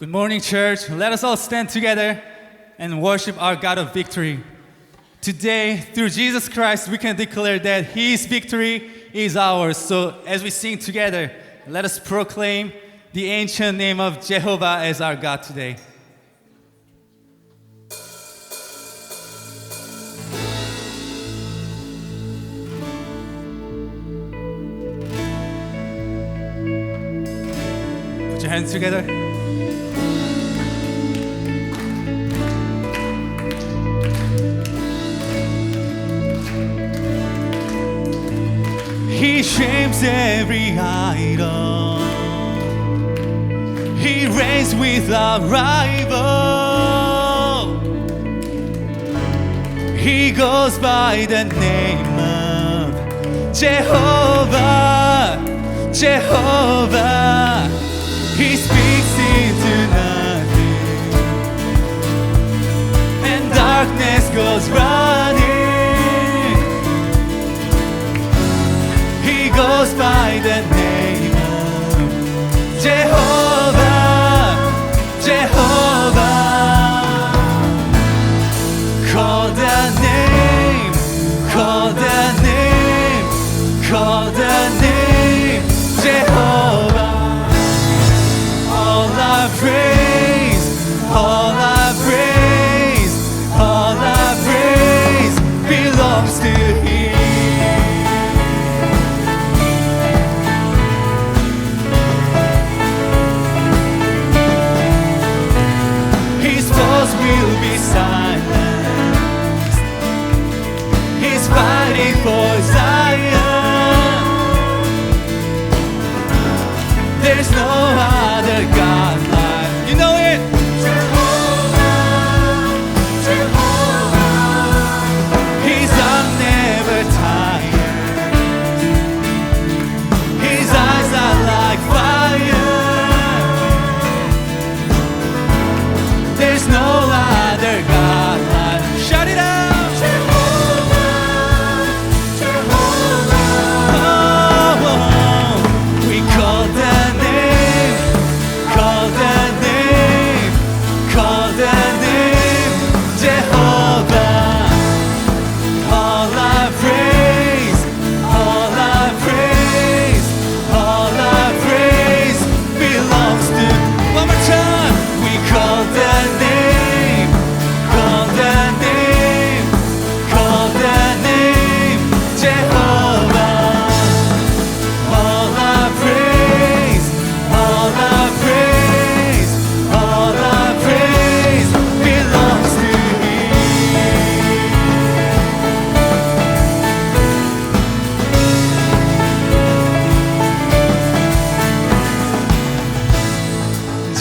Good morning, church. Let us all stand together and worship our God of victory. Today, through Jesus Christ, we can declare that His victory is ours. So as we sing together, let us proclaim the ancient name of Jehovah as our God today. Put your hands together. He shames every idol. He reigns without rival. He goes by the name of Jehovah, Jehovah. He speaks into nothing, and darkness goes running. He goes by the name of Jehovah, Jehovah. Call the name, call the name, call the name, Jehovah. All our praise, all our praise, all our praise belongs to Him. His voice will be silenced. He's fighting for Zion. There's no other God like, you know it. Jehovah, Jehovah. His arm never tired. His eyes are like fire. There's no other God like, shout it out. Jehovah, Jehovah. Oh, we call the name, call the name, call the name, Jehovah. All our praise, all our praise, all our praise belongs to. One more time. We call the name, call the name, call the name, Jehovah. All our praise, all our praise, all our praise belongs to Him.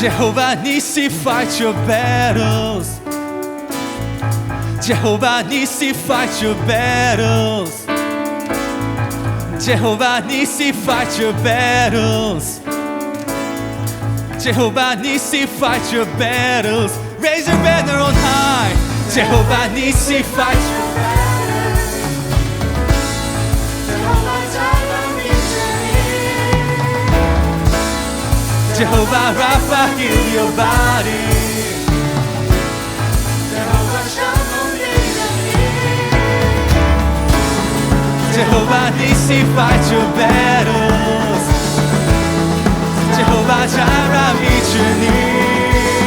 Jehovah Nissi, fight your battles. Jehovah Nissi, fight your battles. Jehovah Nissi, fight your battles. Jehovah Nissi, fight your battles. Raise your banner on high. Jehovah Nissi, fight your battles. Jehovah Rapha, heal your body. Jehovah Nissi, fight your battles. Jehovah Jireh, meet your needs.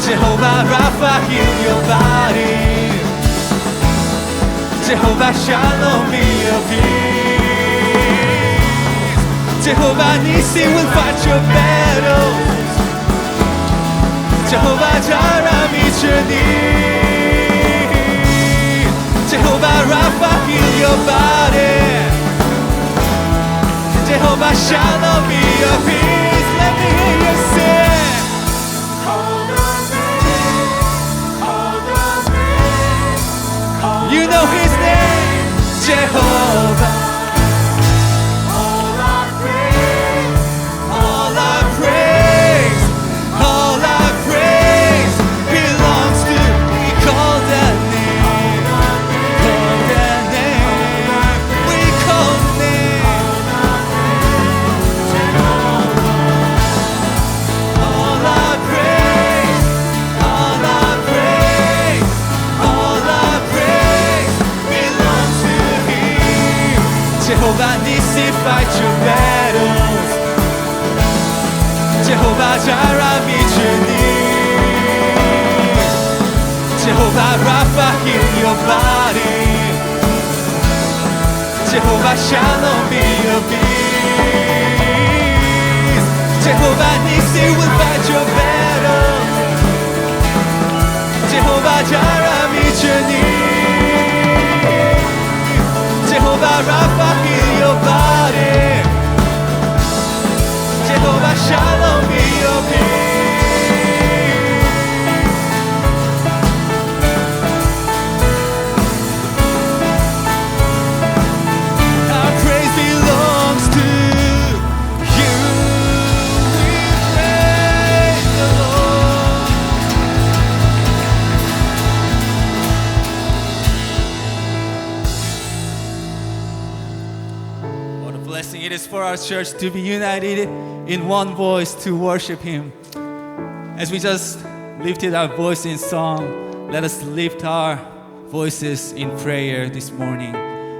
Jehovah Rapha, heal your body. Jehovah Shalom, be your peace. Jehovah Nissi will fight your battles. Jehovah Jireh, meet your needs. Jehovah Rapha, heal your body. Jehovah Shalom, be your peace. Let me hear you sing. You know His name, Jehovah. All our praise, all our praise, all our praise belongs to. We call that name, call that name, we call the name. 제호바 자라미 주님 Jehovah Rapha, heal your body. Jehovah Shalom, be your peace. Jehovah Nissi will fight your battle. Jehovah Jireh, meet your need. Jehovah Rapha, heal your body. Jehovah Shalom, be your peace. It is for our church to be united in one voice to worship Him. As we just lifted our voice in song, let us lift our voices in prayer this morning,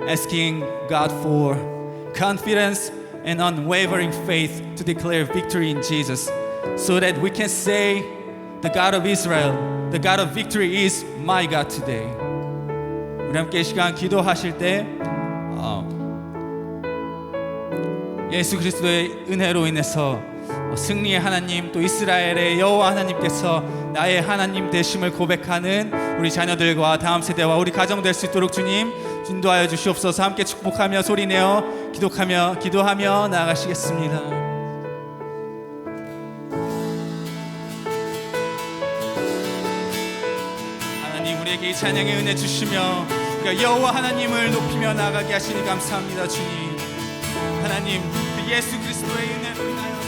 asking God for confidence and unwavering faith to declare victory in Jesus, so that we can say, the God of Israel, the God of victory is my God today. 우리 함께 이 시간 기도하실 때 예수 그리스도의 은혜로 인해서 승리의 하나님, 또 이스라엘의 여호와 하나님께서 나의 하나님 되심을 고백하는 우리 자녀들과 다음 세대와 우리 가정 될 수 있도록 주님 인도하여 주시옵소서. 함께 축복하며 소리내어 기도하며 나아가시겠습니다. 하나님, 우리에게 이 찬양의 은혜 주시며 여호와 하나님을 높이며 나아가게 하시니 감사합니다. 주님, 하나님, 그 예수 그리스도의 은혜로 인하여서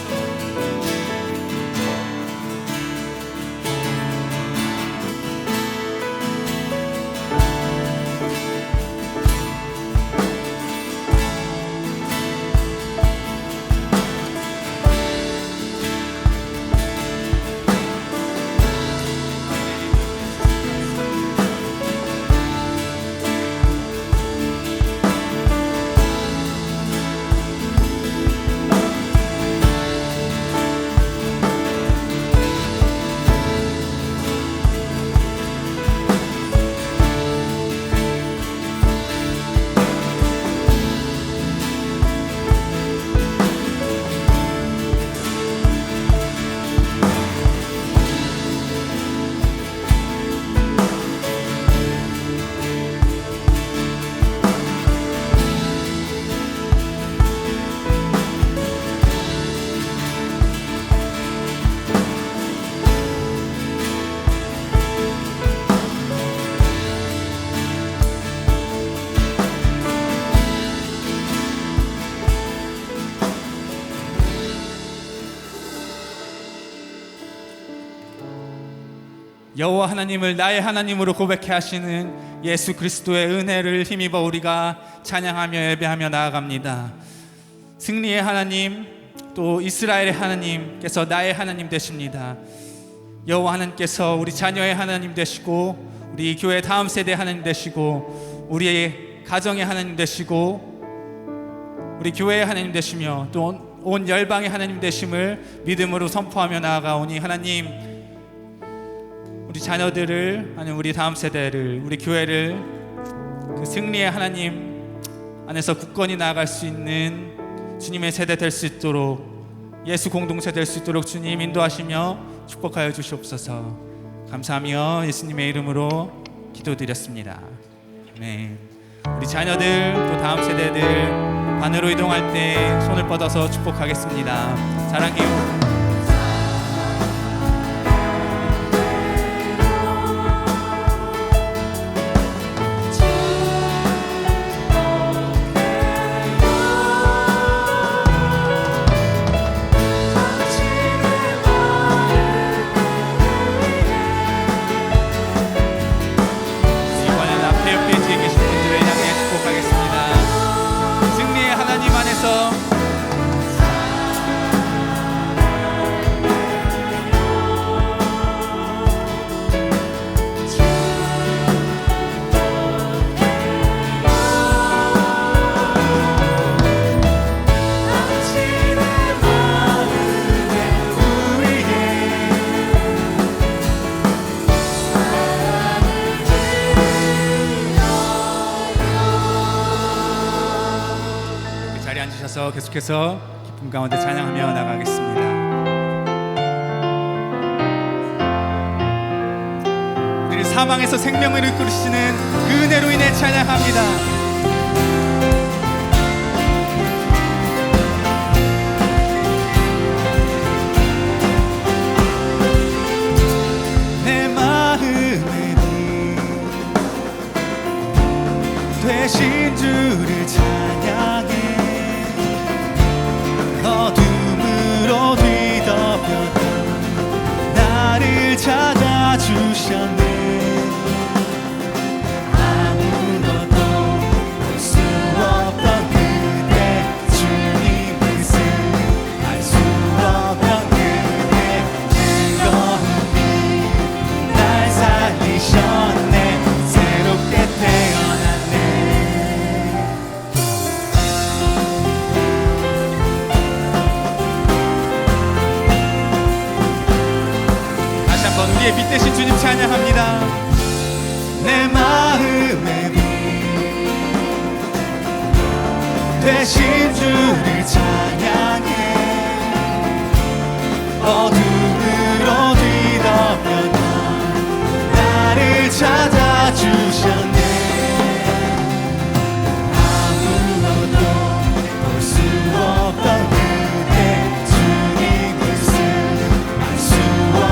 여호와 하나님을 나의 하나님으로 고백해 하시는 예수 그리스도의 은혜를 힘입어 우리가 찬양하며 예배하며 나아갑니다. 승리의 하나님, 또 이스라엘의 하나님께서 나의 하나님 되십니다. 여호와 하나님께서 우리 자녀의 하나님 되시고, 우리 교회 다음 세대 하나님 되시고, 우리의 가정의 하나님 되시고, 우리 교회의 하나님 되시며 또 온 열방의 하나님 되심을 믿음으로 선포하며 나아가오니, 하나님, 우리 자녀들을, 아니 우리 다음 세대를, 우리 교회를 그 승리의 하나님 안에서 굳건히 나아갈 수 있는 주님의 세대 될 수 있도록, 예수 공동체 될 수 있도록 주님 인도하시며 축복하여 주시옵소서. 감사하며 예수님의 이름으로 기도드렸습니다. 아멘. 우리 자녀들, 또 다음 세대들 반으로 이동할 때 손을 뻗어서 축복하겠습니다. 사랑해요. 위해서 계속해서 기쁨 가운데 찬양하며 나가겠습니다. 우리를 사망에서 생명을 이끌으시는 그 은혜로 인해 찬양합니다. 되신 주를 찬양해 어둠으로 뒤덮였던 나를 찾아주셨네 아무것도 볼 수 없던 그대 주님 뜻을 알 수 없던 그대 뜨거움이 날 살리셨네 새롭게 태어났네 우리의 빛 대신 주님 찬양합니다. 내 마음의 빛 되신 주를 찬양해 어둠으로 뒤덮였던 나를 찾아주셨네 아무것도 볼 수 없던 그대 주님 뜻을 알 수 없던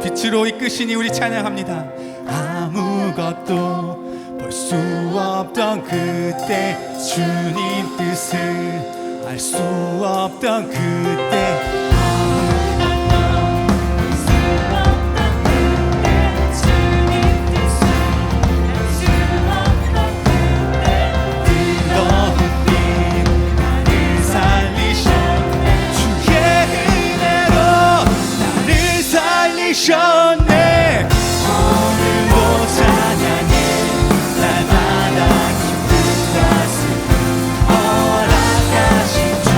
빛으로 이끄시니 우리 찬양합니다. 아무것도 볼 수 없던 그때 주님 뜻을 알 수 없던 그때 오늘도 찬양해 날마다 기쁨과 슬픔 허락하신 주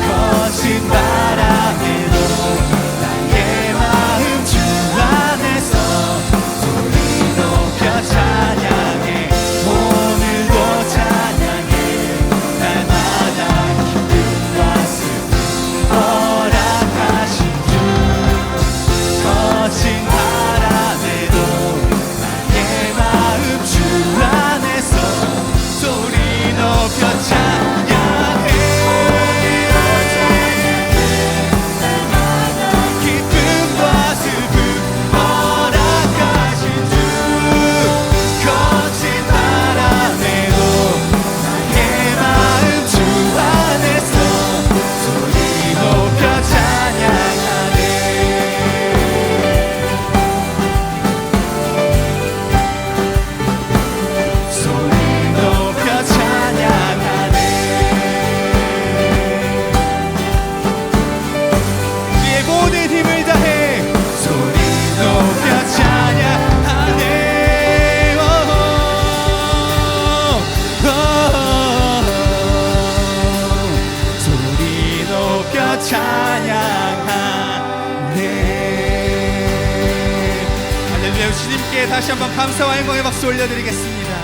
거친 주님께 다시 한번 감사와 영광의 박수 올려드리겠습니다.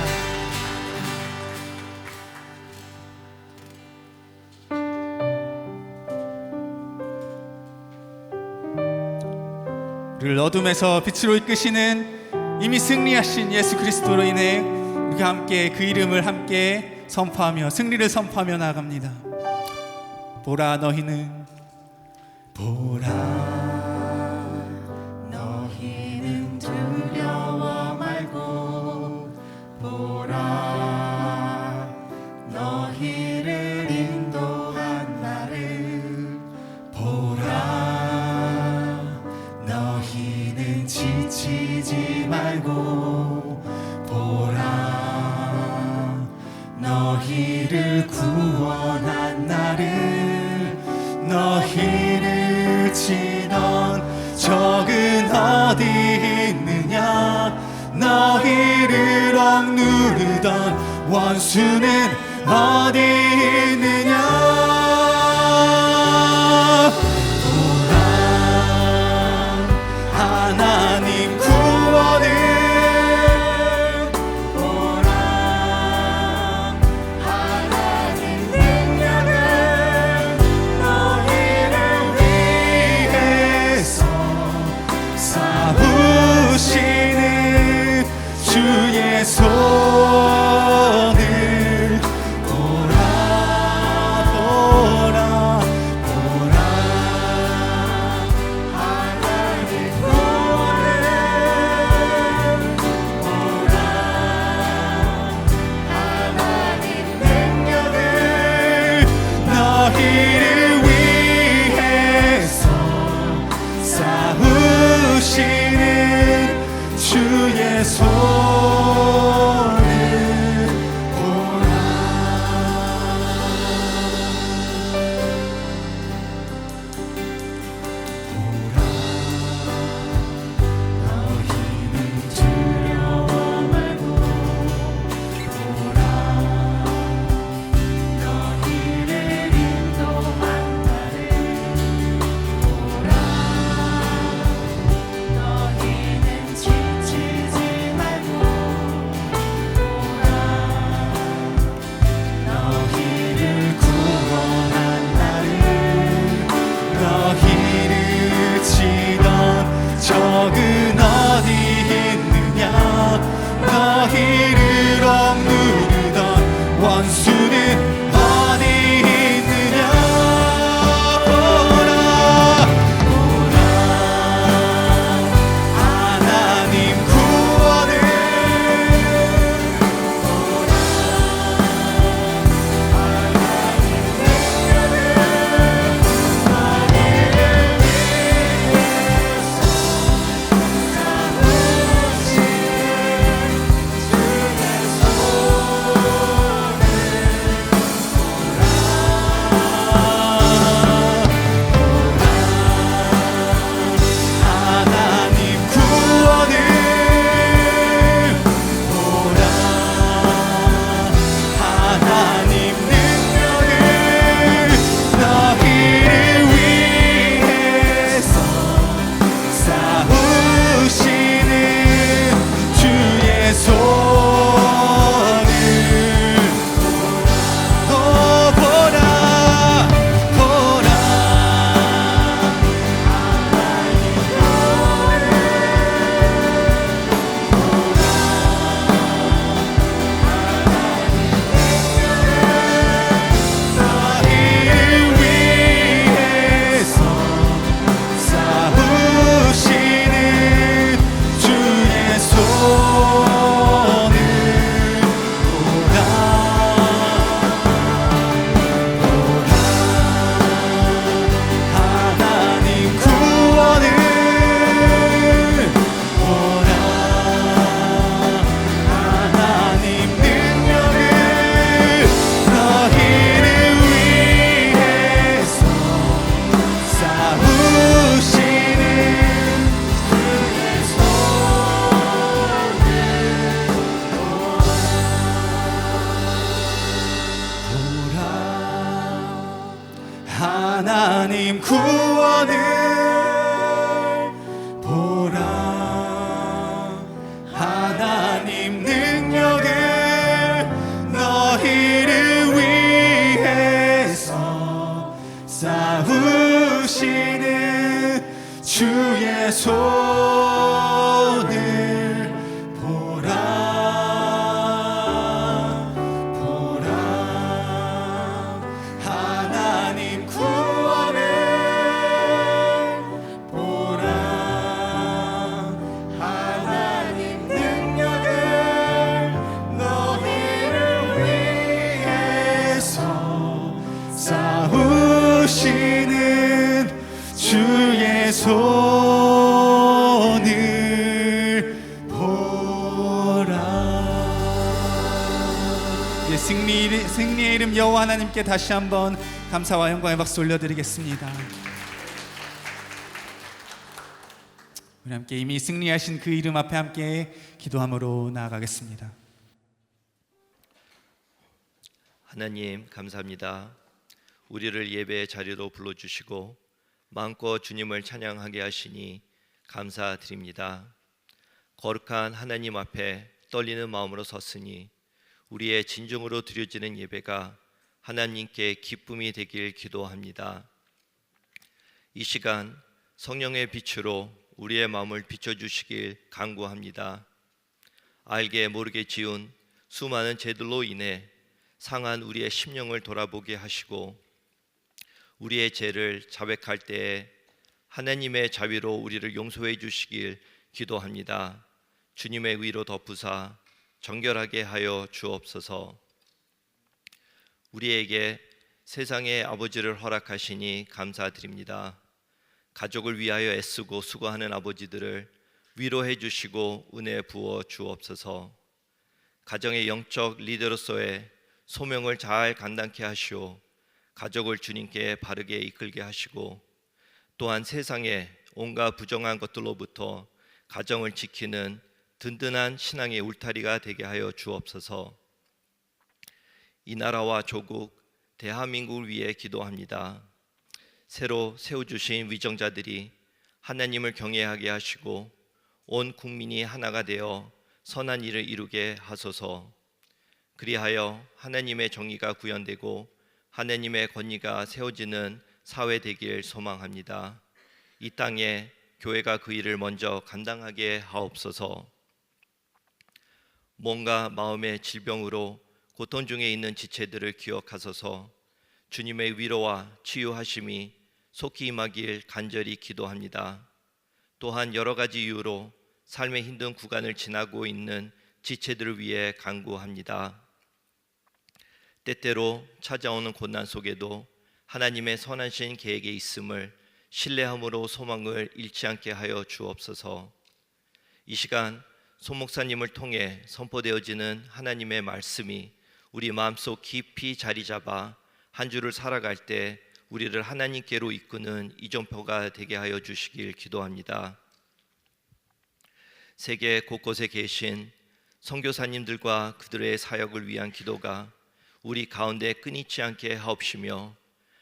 우리를 어둠에서 빛으로 이끄시는 이미 승리하신 예수 그리스도로 인해 우리가 함께 그 이름을 함께 선포하며 승리를 선포하며 나아갑니다. 보라 너희는 너희는 두려워 말고 보라 너희를 인도한 나를 보라 너희는 지치지 말고 보라 너희를 구원한 나를 너희를 치던 적은 어디 있느냐 너희를 억누르던 원수는 어디 있느냐 보라 하나님 구원을 보라 하나님 능력을 너희를 위해서 싸우시는 주의 손을 보라 보라 보라 하나님 구원을 보라 하나님 능력을 너희를 위해서 싸우시는 주의 손을 보라 너희는 두려워 말고 보라 너희를 인도한 나를 보라 너희는 지치지 말고 보라 너희를 구원한 나를 너희를 치던 적은 어디 있느냐 너희를 억누르던 원수는 어디 있느냐 보라 보라 하나님 구원을 보라 하나님 능력을 너희를 위해서 하나님 구원을 보라 보라 보라 하나님 구원을 보라 하나님 능력을 너희를 위해서 싸우시는 주의 손을 보라. 이제 승리의 이름 여호와 하나님께 다시 한번 감사와 영광의 박수 올려드리겠습니다. 우리 함께 이미 승리하신 그 이름 앞에 함께 기도함으로 나아가겠습니다. 하나님 감사합니다. 우리를 예배의 자리로 불러주시고 마음껏 주님을 찬양하게 하시니 감사드립니다. 거룩한 하나님 앞에 떨리는 마음으로 섰으니 우리의 진정으로 드려지는 예배가 하나님께 기쁨이 되길 기도합니다. 이 시간 성령의 빛으로 우리의 마음을 비춰주시길 간구합니다. 알게 모르게 지은 수많은 죄들로 인해 상한 우리의 심령을 돌아보게 하시고 우리의 죄를 자백할 때에 하나님의 자비로 우리를 용서해 주시길 기도합니다. 주님의 위로 덮으사 정결하게 하여 주옵소서. 우리에게 세상의 아버지를 허락하시니 감사드립니다. 가족을 위하여 애쓰고 수고하는 아버지들을 위로해 주시고 은혜 부어 주옵소서. 가정의 영적 리더로서의 소명을 잘 감당케 하시오 가족을 주님께 바르게 이끌게 하시고 또한 세상의 온갖 부정한 것들로부터 가정을 지키는 든든한 신앙의 울타리가 되게 하여 주옵소서. 이 나라와 조국 대한민국을 위해 기도합니다. 새로 세워주신 위정자들이 하나님을 경외하게 하시고 온 국민이 하나가 되어 선한 일을 이루게 하소서. 그리하여 하나님의 정의가 구현되고 하나님의 권위가 세워지는 사회 되길 소망합니다. 이 땅에 교회가 그 일을 먼저 감당하게 하옵소서. 몸과 마음의 질병으로 고통 중에 있는 지체들을 기억하소서. 주님의 위로와 치유하심이 속히 임하길 간절히 기도합니다. 또한 여러 가지 이유로 삶의 힘든 구간을 지나고 있는 지체들을 위해 간구합니다. 때때로 찾아오는 고난 속에도 하나님의 선하신 계획에 있음을 신뢰함으로 소망을 잃지 않게 하여 주옵소서. 이 시간 송 목사님을 통해 선포되어지는 하나님의 말씀이 우리 마음속 깊이 자리 잡아 한 주를 살아갈 때 우리를 하나님께로 이끄는 이정표가 되게 하여 주시길 기도합니다. 세계 곳곳에 계신 선교사님들과 그들의 사역을 위한 기도가 우리 가운데 끊이지 않게 하옵시며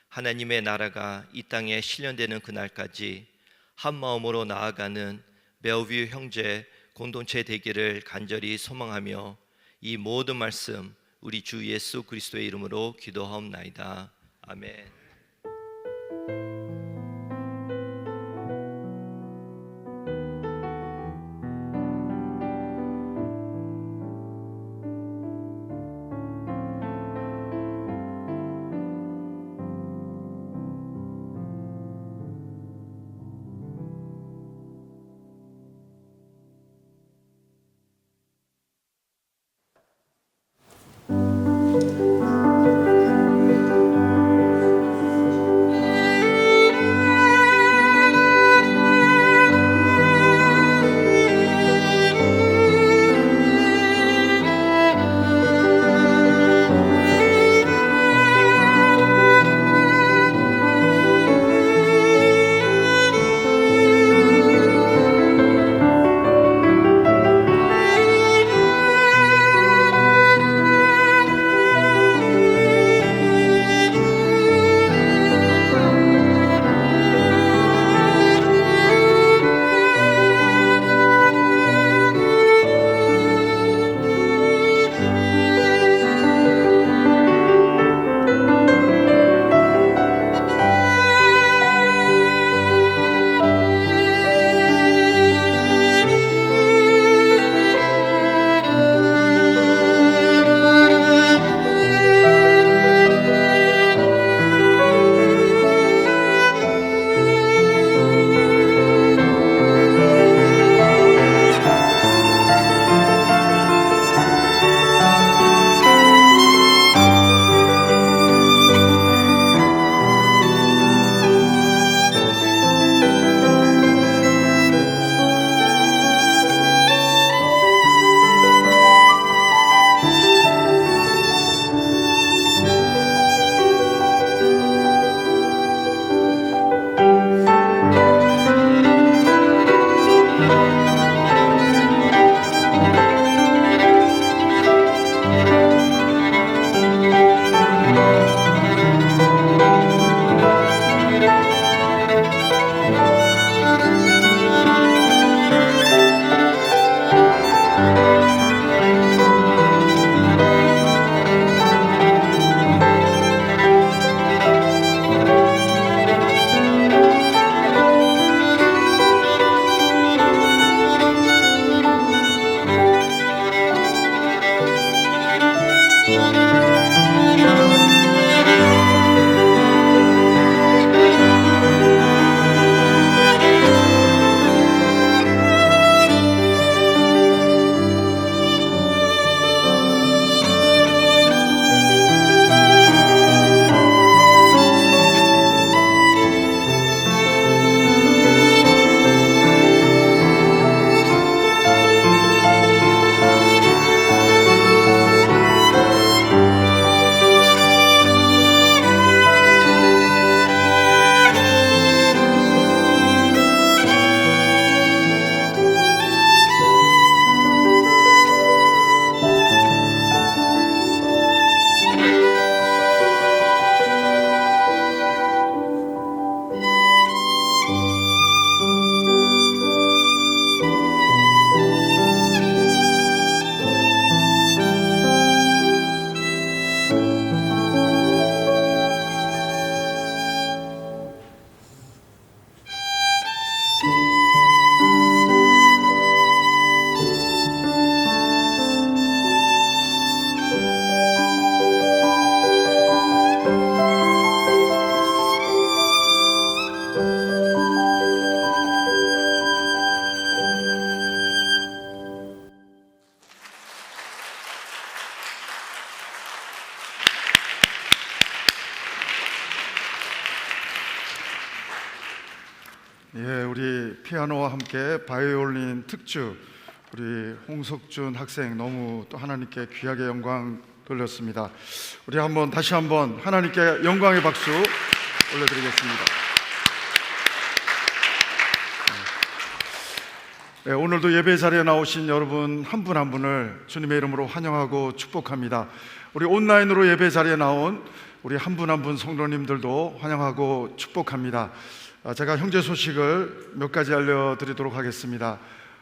하나님의 나라가 이 땅에 실현되는 그날까지 한 마음으로 나아가는 베어뷰 형제 공동체 되기를 간절히 소망하며 이 모든 말씀 우리 주 예수 그리스도의 이름으로 기도하옵나이다. 아멘. 피아노와 함께 바이올린 특주 우리 홍석준 학생 너무 또 하나님께 귀하게 영광 돌렸습니다. 우리 다시 한번 하나님께 영광의 박수 올려드리겠습니다. 네, 오늘도 예배 자리에 나오신 여러분 한 분 한 분을 주님의 이름으로 환영하고 축복합니다. 우리 온라인으로 예배 자리에 나온 우리 한 분 한 분 성도님들도 환영하고 축복합니다. 제가 형제 소식을 몇 가지 알려드리도록 하겠습니다.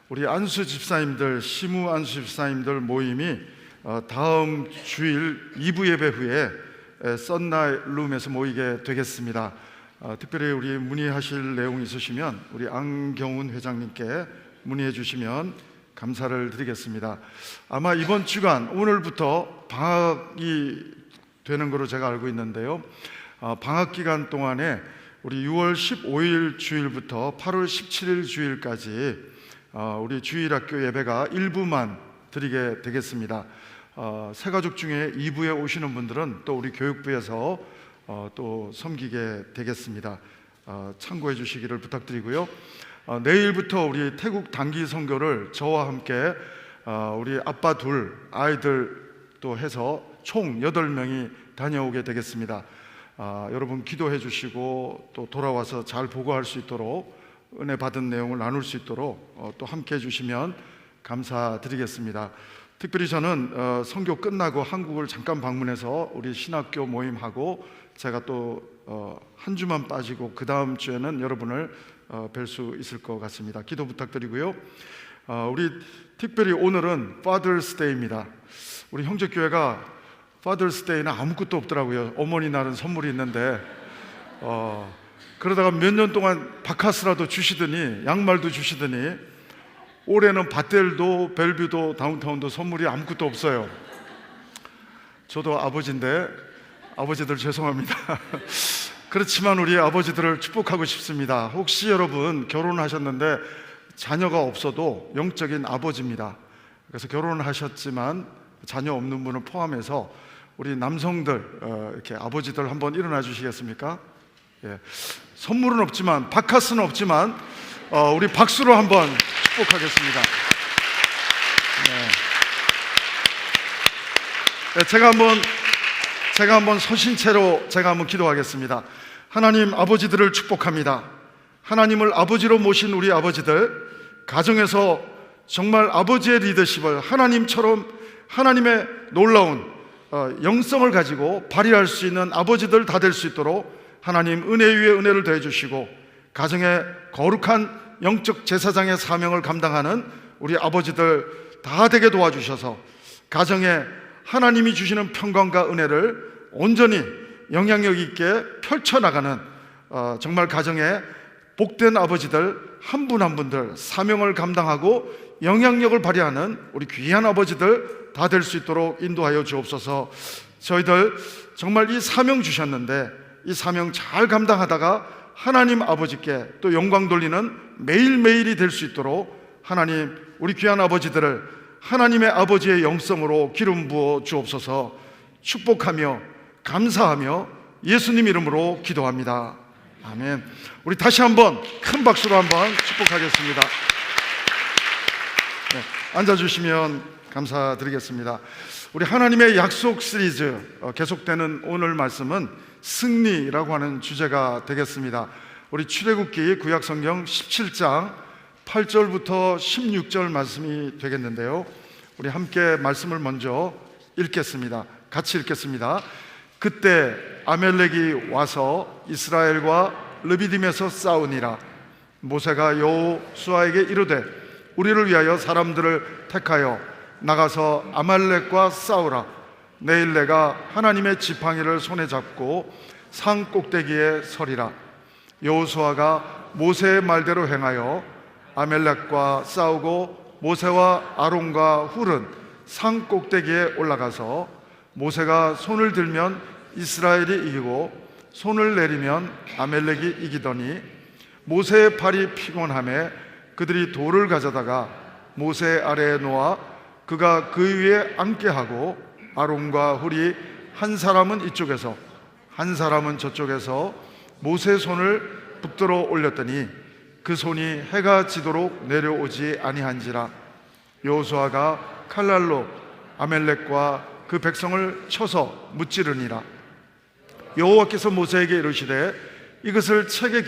우리 안수 집사님들, 시무 안수 집사님들 모임이 다음 주일 2부 예배 후에 썬나잇 룸에서 모이게 되겠습니다. 특별히 우리 문의하실 내용이 있으시면 우리 안경훈 회장님께 문의해 주시면 감사를 드리겠습니다. 아마 이번 주간 오늘부터 방학이 되는 것으로 제가 알고 있는데요, 방학 기간 동안에 우리 6월 15일 주일부터 8월 17일 주일까지 우리 주일학교 예배가 일부만 드리게 되겠습니다. 새가족 중에 2부에 오시는 분들은 또 우리 교육부에서 또 섬기게 되겠습니다. 참고해 주시기를 부탁드리고요. 내일부터 우리 태국 단기 선교를 저와 함께 우리 아빠 둘 아이들 또 해서 총 8명이 다녀오게 되겠습니다. 여러분 기도해 주시고 또 돌아와서 잘 보고할 수 있도록 은혜 받은 내용을 나눌 수 있도록 또 함께 해주시면 감사드리겠습니다. 특별히 저는 선교 끝나고 한국을 잠깐 방문해서 우리 신학교 모임하고 제가 또 한 주만 빠지고 그 다음 주에는 여러분을 뵐 수 있을 것 같습니다. 기도 부탁드리고요. 우리 특별히 오늘은 Father's Day입니다. 우리 형제교회가 Father's Day는 아무것도 없더라고요. 어머니 날은 선물이 있는데 그러다가 몇 년 동안 바카스라도 주시더니 양말도 주시더니 올해는 바텔도 벨뷰도 다운타운도 선물이 아무것도 없어요. 저도 아버지인데 아버지들 죄송합니다. 그렇지만 우리 아버지들을 축복하고 싶습니다. 혹시 여러분 결혼하셨는데 자녀가 없어도 영적인 아버지입니다. 그래서 결혼하셨지만 자녀 없는 분을 포함해서 우리 남성들 이렇게 아버지들 한번 일어나 주시겠습니까? 예. 선물은 없지만 바카스는 없지만 우리 박수로 한번 축복하겠습니다. 네. 제가 한번 서신체로 제가 한번 기도하겠습니다. 하나님 아버지들을 축복합니다. 하나님을 아버지로 모신 우리 아버지들, 가정에서 정말 아버지의 리더십을 하나님처럼 하나님의 놀라운 영성을 가지고 발휘할 수 있는 아버지들 다 될 수 있도록 하나님 은혜 위에 은혜를 더해 주시고 가정의 거룩한 영적 제사장의 사명을 감당하는 우리 아버지들 다 되게 도와주셔서 가정에 하나님이 주시는 평강과 은혜를 온전히 영향력 있게 펼쳐나가는 정말 가정에 복된 아버지들 한 분 한 분들 사명을 감당하고 영향력을 발휘하는 우리 귀한 아버지들 다 될 수 있도록 인도하여 주옵소서. 저희들 정말 이 사명 주셨는데 이 사명 잘 감당하다가 하나님 아버지께 또 영광 돌리는 매일매일이 될 수 있도록 하나님 우리 귀한 아버지들을 하나님의 아버지의 영성으로 기름 부어 주옵소서. 축복하며 감사하며 예수님 이름으로 기도합니다. 아멘. 우리 다시 한번 큰 박수로 한번 축복하겠습니다. 네, 앉아주시면 감사드리겠습니다. 우리 하나님의 약속 시리즈 계속되는 오늘 말씀은 승리라고 하는 주제가 되겠습니다. 우리 출애굽기 구약성경 17장 8절부터 16절 말씀이 되겠는데요, 우리 함께 말씀을 먼저 읽겠습니다. 같이 읽겠습니다. 그때 아멜렉이 와서 이스라엘과 르비딤에서 싸우니라. 모세가 여호수아에게 이르되 우리를 위하여 사람들을 택하여 나가서 아말렉과 싸우라. 내일 내가 하나님의 지팡이를 손에 잡고 산 꼭대기에 서리라. 여호수아가 모세의 말대로 행하여 아멜렉과 싸우고 모세와 아론과 훌은 산 꼭대기에 올라가서 모세가 손을 들면 이스라엘이 이기고 손을 내리면 아멜렉이 이기더니 모세의 팔이 피곤하매 그들이 돌을 가져다가 모세 아래에 놓아 그가 그 위에 앉게 하고 아론과 훌이 한 사람은 이쪽에서 한 사람은 저쪽에서 모세의 손을 붙들어 올렸더니 그 손이 해가 지도록 내려오지 아니한지라. 여호수아가 칼날로 아멜렉과 그 백성을 쳐서 무찌르니라. 여호와께서 모세에게 이르시되 이것을 책에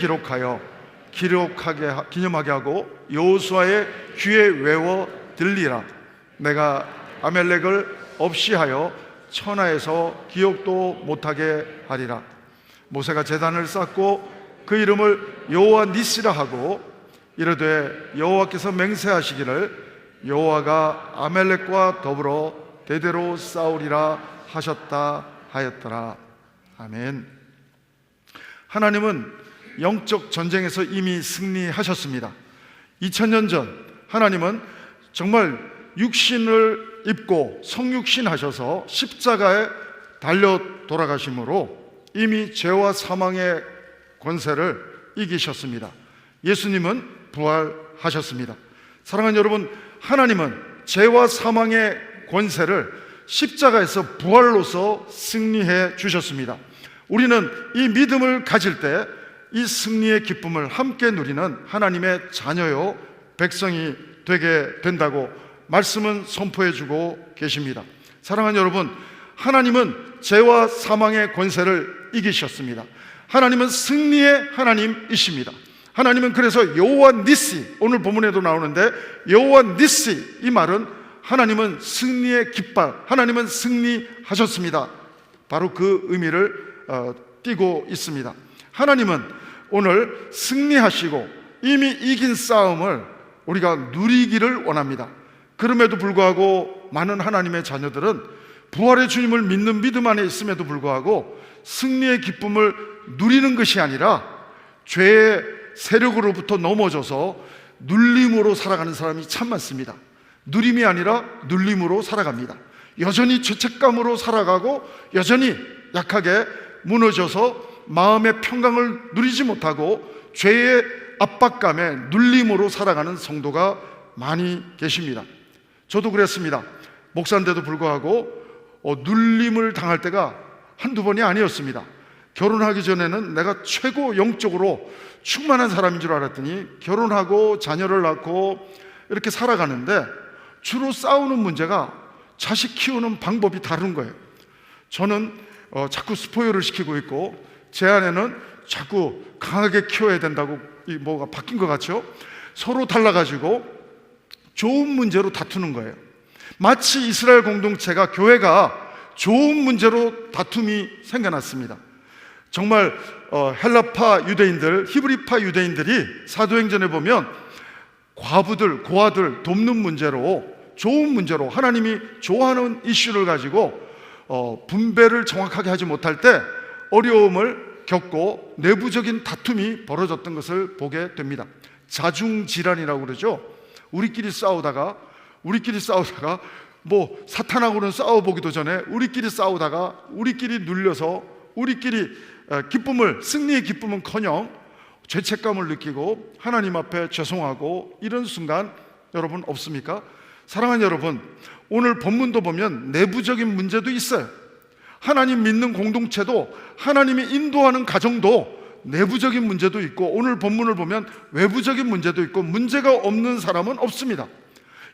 기념하게 하고 여호수아의 귀에 외워 들리라. 내가 아멜렉을 없이 하여 천하에서 기억도 못하게 하리라. 모세가 제단을 쌓고 그 이름을 여호와 니시라 하고 이르되 여호와께서 맹세하시기를 여호와가 아멜렉과 더불어 대대로 싸우리라 하셨다 하였더라. 아멘. 하나님은 영적 전쟁에서 이미 승리하셨습니다. 2000년 전 하나님은 정말 육신을 입고 성육신 하셔서 십자가에 달려 돌아가심으로 이미 죄와 사망의 권세를 이기셨습니다. 예수님은 부활하셨습니다. 사랑하는 여러분, 하나님은 죄와 사망의 권세를 십자가에서 부활로서 승리해 주셨습니다. 우리는 이 믿음을 가질 때 이 승리의 기쁨을 함께 누리는 하나님의 자녀요 백성이 되게 된다고 말씀은 선포해 주고 계십니다. 사랑하는 여러분, 하나님은 죄와 사망의 권세를 이기셨습니다. 하나님은 승리의 하나님이십니다. 하나님은 그래서 여호와 니시, 오늘 본문에도 나오는데 여호와 니시, 이 말은 하나님은 승리의 깃발, 하나님은 승리하셨습니다. 바로 그 의미를 띠고 있습니다. 하나님은 오늘 승리하시고 이미 이긴 싸움을 우리가 누리기를 원합니다. 그럼에도 불구하고 많은 하나님의 자녀들은 부활의 주님을 믿는 믿음 안에 있음에도 불구하고 승리의 기쁨을 누리는 것이 아니라 죄의 세력으로부터 넘어져서 눌림으로 살아가는 사람이 참 많습니다. 누림이 아니라 눌림으로 살아갑니다. 여전히 죄책감으로 살아가고 여전히 약하게 무너져서 마음의 평강을 누리지 못하고 죄의 압박감에 눌림으로 살아가는 성도가 많이 계십니다. 저도 그랬습니다. 목사인데도 불구하고 눌림을 당할 때가 한두 번이 아니었습니다. 결혼하기 전에는 내가 최고 영적으로 충만한 사람인 줄 알았더니 결혼하고 자녀를 낳고 이렇게 살아가는데 주로 싸우는 문제가 자식 키우는 방법이 다른 거예요. 저는 자꾸 스포일을 시키고 있고 제 아내는 자꾸 강하게 키워야 된다고 뭐가 바뀐 것 같죠? 서로 달라가지고 좋은 문제로 다투는 거예요. 마치 이스라엘 공동체가, 교회가 좋은 문제로 다툼이 생겨났습니다. 정말 헬라파 유대인들, 히브리파 유대인들이 사도행전에 보면 과부들, 고아들 돕는 문제로, 좋은 문제로 하나님이 좋아하는 이슈를 가지고 분배를 정확하게 하지 못할 때 어려움을 겪고 내부적인 다툼이 벌어졌던 것을 보게 됩니다. 자중질환이라고 그러죠. 우리끼리 싸우다가 뭐 사탄하고는 싸워보기도 전에 우리끼리 싸우다가 우리끼리 눌려서 우리끼리 승리의 기쁨은커녕 죄책감을 느끼고 하나님 앞에 죄송하고 이런 순간 여러분 없습니까? 사랑하는 여러분, 오늘 본문도 보면 내부적인 문제도 있어요. 하나님 믿는 공동체도, 하나님이 인도하는 가정도 내부적인 문제도 있고, 오늘 본문을 보면 외부적인 문제도 있고, 문제가 없는 사람은 없습니다.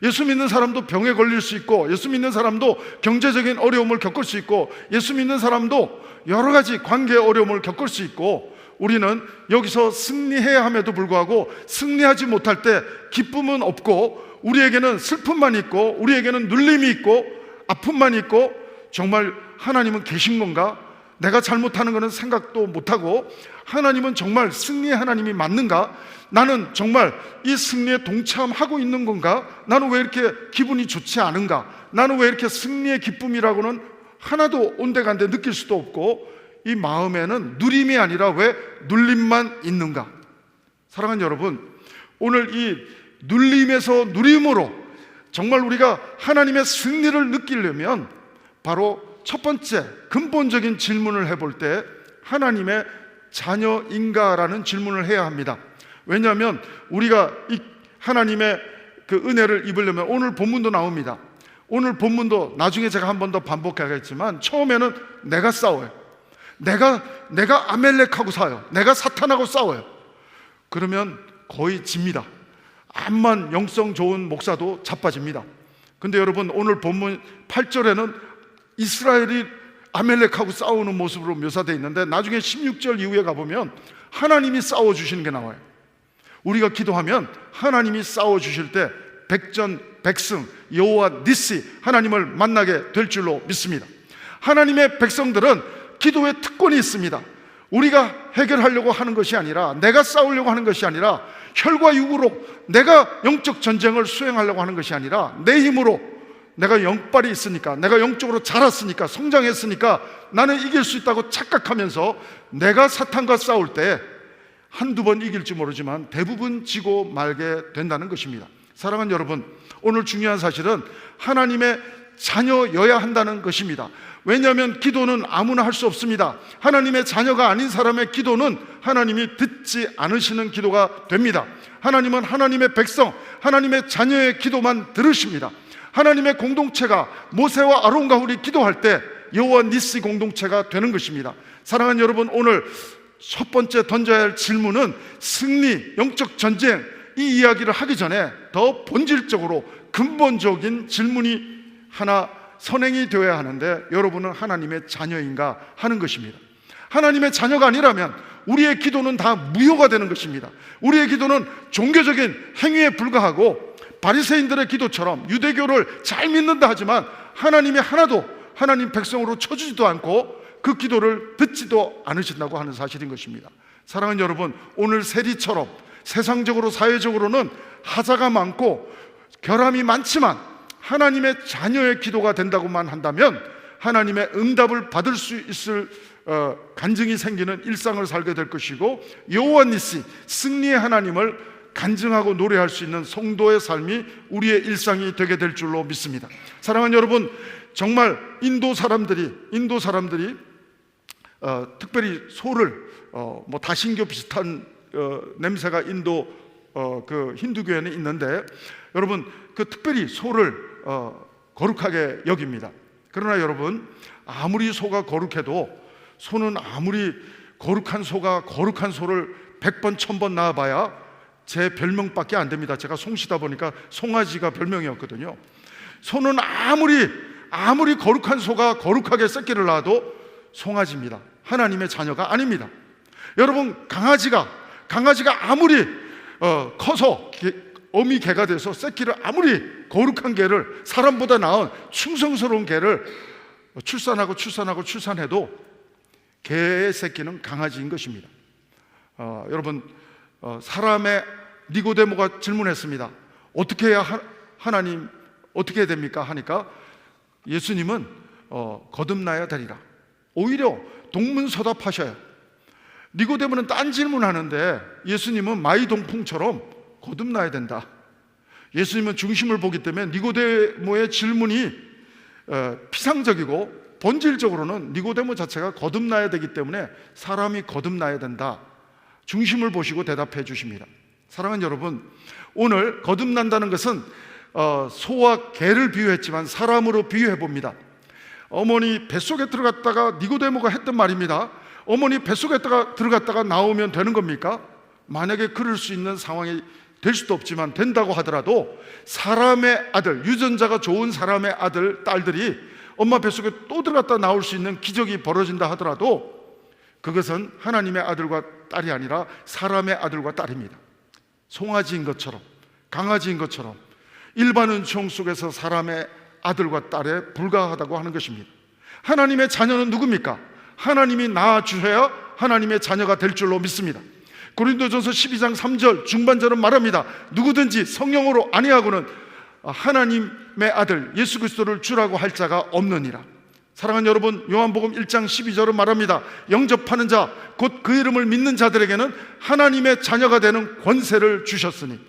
예수 믿는 사람도 병에 걸릴 수 있고, 예수 믿는 사람도 경제적인 어려움을 겪을 수 있고, 예수 믿는 사람도 여러 가지 관계의 어려움을 겪을 수 있고, 우리는 여기서 승리해야 함에도 불구하고 승리하지 못할 때 기쁨은 없고, 우리에게는 슬픔만 있고, 우리에게는 눌림이 있고, 아픔만 있고, 정말 하나님은 계신 건가? 내가 잘못하는 것은 생각도 못하고, 하나님은 정말 승리의 하나님이 맞는가? 나는 정말 이 승리에 동참하고 있는 건가? 나는 왜 이렇게 기분이 좋지 않은가? 나는 왜 이렇게 승리의 기쁨이라고는 하나도 온데간데 느낄 수도 없고, 이 마음에는 누림이 아니라 왜 눌림만 있는가? 사랑하는 여러분, 오늘 이 눌림에서 누림으로 정말 우리가 하나님의 승리를 느끼려면 바로 첫 번째 근본적인 질문을 해볼 때 하나님의 자녀인가라는 질문을 해야 합니다. 왜냐하면 우리가 이 하나님의 그 은혜를 입으려면 오늘 본문도 나옵니다. 오늘 본문도 나중에 제가 한 번 더 반복하겠지만 처음에는 내가 싸워요. 내가 아멜렉하고 싸워요. 내가 사탄하고 싸워요. 그러면 거의 집니다. 암만 영성 좋은 목사도 자빠집니다. 근데 여러분, 오늘 본문 8절에는 이스라엘이 아멜렉하고 싸우는 모습으로 묘사되어 있는데, 나중에 16절 이후에 가보면 하나님이 싸워주시는 게 나와요. 우리가 기도하면 하나님이 싸워주실 때 백전백승, 여호와 니시, 하나님을 만나게 될 줄로 믿습니다. 하나님의 백성들은 기도에 특권이 있습니다. 우리가 해결하려고 하는 것이 아니라, 내가 싸우려고 하는 것이 아니라, 혈과 육으로 내가 영적 전쟁을 수행하려고 하는 것이 아니라, 내 힘으로, 내가 영빨이 있으니까, 내가 영적으로 자랐으니까, 성장했으니까 나는 이길 수 있다고 착각하면서 내가 사탄과 싸울 때 한두 번 이길지 모르지만 대부분 지고 말게 된다는 것입니다. 사랑하는 여러분, 오늘 중요한 사실은 하나님의 자녀여야 한다는 것입니다. 왜냐하면 기도는 아무나 할 수 없습니다. 하나님의 자녀가 아닌 사람의 기도는 하나님이 듣지 않으시는 기도가 됩니다. 하나님은 하나님의 백성, 하나님의 자녀의 기도만 들으십니다. 하나님의 공동체가 모세와 아론과 훌이 기도할 때 여호와 니시 공동체가 되는 것입니다. 사랑하는 여러분, 오늘 첫 번째 던져야 할 질문은 승리, 영적 전쟁, 이 이야기를 하기 전에 더 본질적으로 근본적인 질문이 하나 선행이 되어야 하는데, 여러분은 하나님의 자녀인가 하는 것입니다. 하나님의 자녀가 아니라면 우리의 기도는 다 무효가 되는 것입니다. 우리의 기도는 종교적인 행위에 불과하고, 바리새인들의 기도처럼 유대교를 잘 믿는다 하지만 하나님이 하나도 하나님 백성으로 쳐주지도 않고 그 기도를 듣지도 않으신다고 하는 사실인 것입니다. 사랑하는 여러분, 오늘 세리처럼 세상적으로 사회적으로는 하자가 많고 결함이 많지만 하나님의 자녀의 기도가 된다고만 한다면 하나님의 응답을 받을 수 있을 간증이 생기는 일상을 살게 될 것이고, 여호와 니시, 승리의 하나님을 간증하고 노래할 수 있는 성도의 삶이 우리의 일상이 되게 될 줄로 믿습니다. 사랑하는 여러분, 정말 인도 사람들이 특별히 소를 뭐 다신교 비슷한 냄새가 인도 그 힌두교에는 있는데, 여러분, 그 특별히 소를 거룩하게 여깁니다. 그러나 여러분, 아무리 소가 거룩해도 소는 아무리 거룩한 소가 거룩한 소를 100번 1000번 낳아봐야 제 별명밖에 안 됩니다. 제가 송시다 보니까 송아지가 별명이었거든요. 소는 아무리 거룩한 소가 거룩하게 새끼를 낳아도 송아지입니다. 하나님의 자녀가 아닙니다. 여러분, 강아지가 아무리 커서 어미 개가 돼서 새끼를, 아무리 거룩한 개를, 사람보다 나은 충성스러운 개를 출산해도 개의 새끼는 강아지인 것입니다. 여러분, 사람의 니고데모가 질문했습니다. 어떻게 해야 하나님 어떻게 해야 됩니까? 하니까 예수님은 거듭나야 되리라. 오히려 동문서답하셔요. 니고데모는 딴 질문하는데 예수님은 마이동풍처럼 거듭나야 된다. 예수님은 중심을 보기 때문에 니고데모의 질문이 피상적이고, 본질적으로는 니고데모 자체가 거듭나야 되기 때문에 사람이 거듭나야 된다. 중심을 보시고 대답해 주십니다. 사랑하는 여러분, 오늘 거듭난다는 것은 소와 개를 비유했지만 사람으로 비유해 봅니다. 어머니 뱃속에 들어갔다가, 니고데모가 했던 말입니다. 어머니 뱃속에 들어갔다가 나오면 되는 겁니까? 만약에 그럴 수 있는 상황이 될 수도 없지만 된다고 하더라도, 사람의 아들, 유전자가 좋은 사람의 아들, 딸들이 엄마 뱃속에 또 들어갔다 나올 수 있는 기적이 벌어진다 하더라도 그것은 하나님의 아들과 딸이 아니라 사람의 아들과 딸입니다. 송아지인 것처럼, 강아지인 것처럼 일반 은총 속에서 사람의 아들과 딸에 불과하다고 하는 것입니다. 하나님의 자녀는 누굽니까? 하나님이 낳아주셔야 하나님의 자녀가 될 줄로 믿습니다. 고린도전서 12장 3절 중반절은 말합니다. 누구든지 성령으로 아니하고는 하나님의 아들 예수 그리스도를 주라고 할 자가 없느니라. 사랑하는 여러분, 요한복음 1장 12절은 말합니다. 영접하는 자, 곧 그 이름을 믿는 자들에게는 하나님의 자녀가 되는 권세를 주셨으니.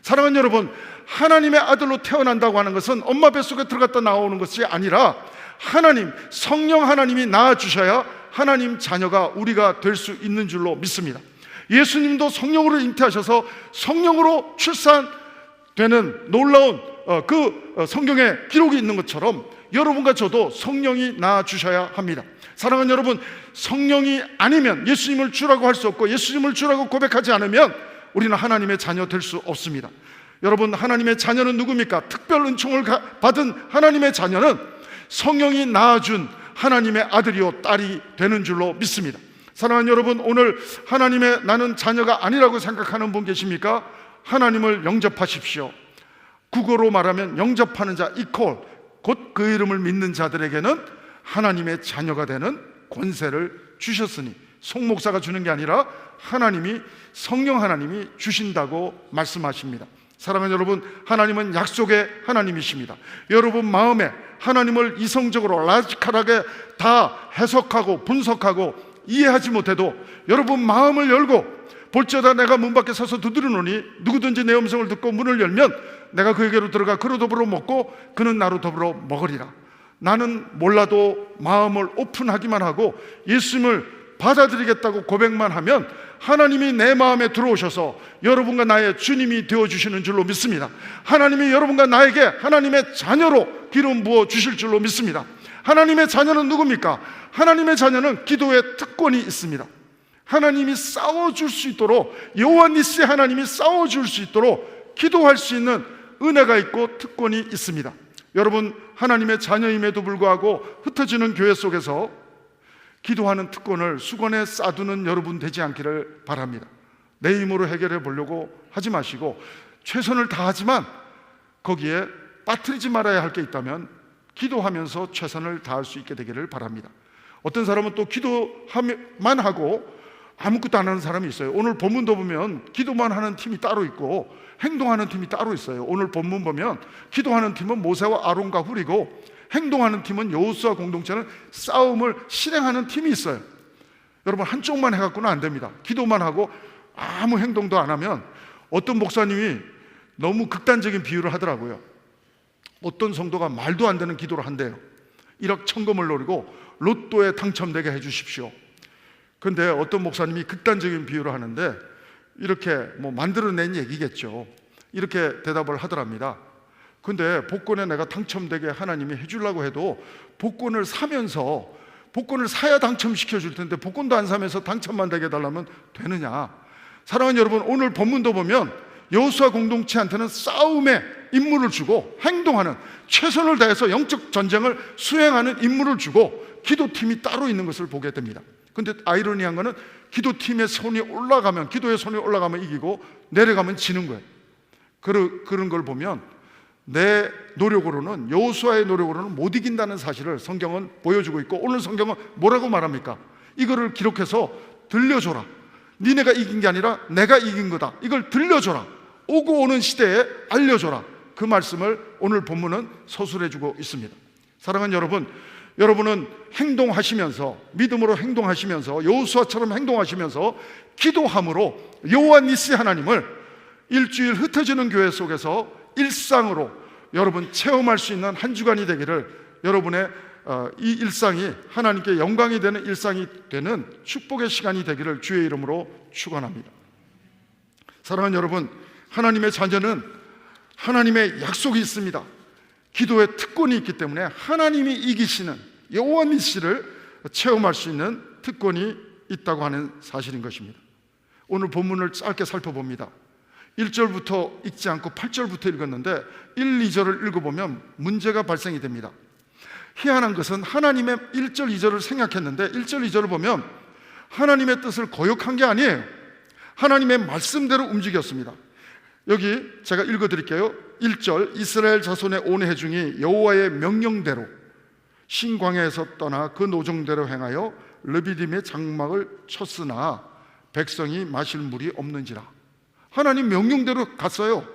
사랑하는 여러분, 하나님의 아들로 태어난다고 하는 것은 엄마 뱃속에 들어갔다 나오는 것이 아니라 하나님, 성령 하나님이 낳아주셔야 하나님 자녀가 우리가 될 수 있는 줄로 믿습니다. 예수님도 성령으로 잉태하셔서 성령으로 출산되는 놀라운 그 성경에 기록이 있는 것처럼 여러분과 저도 성령이 낳아주셔야 합니다. 사랑하는 여러분, 성령이 아니면 예수님을 주라고 할 수 없고, 예수님을 주라고 고백하지 않으면 우리는 하나님의 자녀 될 수 없습니다. 여러분, 하나님의 자녀는 누굽니까? 특별 은총을 받은 하나님의 자녀는 성령이 낳아준 하나님의 아들이요 딸이 되는 줄로 믿습니다. 사랑하는 여러분, 오늘 하나님의 나는 자녀가 아니라고 생각하는 분 계십니까? 하나님을 영접하십시오. 국어로 말하면 영접하는 자, 이퀄, 곧 그 이름을 믿는 자들에게는 하나님의 자녀가 되는 권세를 주셨으니, 송 목사가 주는 게 아니라 하나님이, 성령 하나님이 주신다고 말씀하십니다. 사랑하는 여러분, 하나님은 약속의 하나님이십니다. 여러분 마음에 하나님을 이성적으로 라지컬하게 다 해석하고 분석하고 이해하지 못해도 여러분 마음을 열고 볼지어다 내가 문 밖에 서서 두드리노니 누구든지 내 음성을 듣고 문을 열면 내가 그에게로 들어가 그로 더불어 먹고 그는 나로 더불어 먹으리라. 나는 몰라도 마음을 오픈하기만 하고 예수님을 받아들이겠다고 고백만 하면 하나님이 내 마음에 들어오셔서 여러분과 나의 주님이 되어주시는 줄로 믿습니다. 하나님이 여러분과 나에게 하나님의 자녀로 기름 부어 주실 줄로 믿습니다. 하나님의 자녀는 누굽니까? 하나님의 자녀는 기도의 특권이 있습니다. 하나님이 싸워줄 수 있도록, 여호와 니시 하나님이 싸워줄 수 있도록 기도할 수 있는 은혜가 있고 특권이 있습니다. 여러분, 하나님의 자녀임에도 불구하고 흩어지는 교회 속에서 기도하는 특권을 수건에 싸두는 여러분 되지 않기를 바랍니다. 내 힘으로 해결해 보려고 하지 마시고 최선을 다하지만 거기에 빠뜨리지 말아야 할 게 있다면 기도하면서 최선을 다할 수 있게 되기를 바랍니다. 어떤 사람은 또 기도만 하고 아무것도 안 하는 사람이 있어요. 오늘 본문도 보면 기도만 하는 팀이 따로 있고 행동하는 팀이 따로 있어요. 오늘 본문 보면 기도하는 팀은 모세와 아론과 훌이고 행동하는 팀은 여호수아 공동체는 싸움을 실행하는 팀이 있어요. 여러분, 한쪽만 해갖고는 안 됩니다. 기도만 하고 아무 행동도 안 하면, 어떤 목사님이 너무 극단적인 비유를 하더라고요. 어떤 성도가 말도 안 되는 기도를 한대요. 1억 천금을 노리고 로또에 당첨되게 해주십시오. 그런데 어떤 목사님이 극단적인 비유를 하는데 이렇게 만들어낸 얘기겠죠. 이렇게 대답을 하더랍니다. 근데 복권에 내가 당첨되게 하나님이 해주려고 해도 복권을 사면서, 복권을 사야 당첨시켜 줄 텐데 복권도 안 사면서 당첨만 되게 해달라면 되느냐. 사랑하는 여러분, 오늘 본문도 보면 여호수아 공동체한테는 싸움의 임무를 주고 행동하는, 최선을 다해서 영적 전쟁을 수행하는 임무를 주고 기도팀이 따로 있는 것을 보게 됩니다. 근데 아이러니한 거는 기도팀의 손이 올라가면, 기도의 손이 올라가면 이기고 내려가면 지는 거예요. 그런 걸 보면 내 노력으로는, 여호수아의 노력으로는 못 이긴다는 사실을 성경은 보여주고 있고, 오늘 성경은 뭐라고 말합니까? 이거를 기록해서 들려줘라. 니네가 이긴 게 아니라 내가 이긴 거다. 이걸 들려줘라. 오고 오는 시대에 알려줘라. 그 말씀을 오늘 본문은 서술해주고 있습니다. 사랑하는 여러분, 여러분은 행동하시면서, 믿음으로 행동하시면서, 여호수아처럼 행동하시면서 기도함으로 여호와 니시 하나님을 일주일 흩어지는 교회 속에서 일상으로 여러분 체험할 수 있는 한 주간이 되기를, 여러분의 이 일상이 하나님께 영광이 되는 일상이 되는 축복의 시간이 되기를 주의 이름으로 축원합니다. 사랑하는 여러분, 하나님의 자녀는 하나님의 약속이 있습니다. 기도의 특권이 있기 때문에 하나님이 이기시는 여호와 니시를 체험할 수 있는 특권이 있다고 하는 사실인 것입니다. 오늘 본문을 짧게 살펴봅니다. 1절부터 읽지 않고 8절부터 읽었는데 1, 2절을 읽어보면 문제가 발생이 됩니다. 희한한 것은 하나님의 1절, 2절을 생각했는데 1절, 2절을 보면 하나님의 뜻을 거역한 게 아니에요. 하나님의 말씀대로 움직였습니다. 여기 제가 읽어드릴게요. 1절, 이스라엘 자손의 온 회중이 여호와의 명령대로 신광야에서 떠나 그 노정대로 행하여 르비딤의 장막을 쳤으나 백성이 마실 물이 없는지라. 하나님 명령대로 갔어요.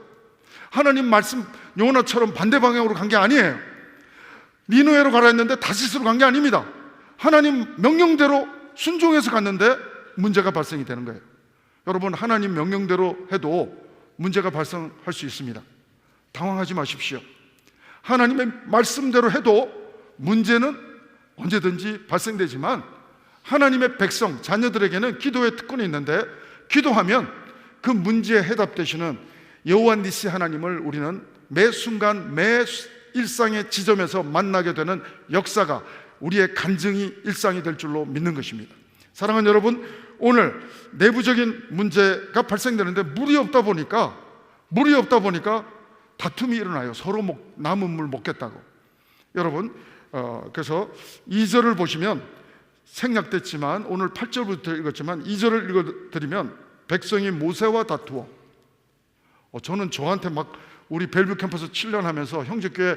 하나님 말씀 요나처럼 반대 방향으로 간 게 아니에요. 니느웨로 가라 했는데 다시스로 간 게 아닙니다. 하나님 명령대로 순종해서 갔는데 문제가 발생이 되는 거예요. 여러분, 하나님 명령대로 해도 문제가 발생할 수 있습니다. 당황하지 마십시오. 하나님의 말씀대로 해도 문제는 언제든지 발생되지만 하나님의 백성, 자녀들에게는 기도의 특권이 있는데 기도하면 그 문제에 해답되시는 여호와 니시 하나님을 우리는 매 순간 매 일상의 지점에서 만나게 되는 역사가 우리의 간증이 일상이 될 줄로 믿는 것입니다. 사랑하는 여러분, 오늘 내부적인 문제가 발생되는데 물이 없다 보니까 다툼이 일어나요. 서로 남은 물 먹겠다고. 여러분, 그래서 2절을 보시면 생략됐지만 오늘 8절부터 읽었지만 2절을 읽어드리면 백성이 모세와 다투어, 저는 저한테 막 우리 벨뷰 캠퍼스 7년 하면서 형제교회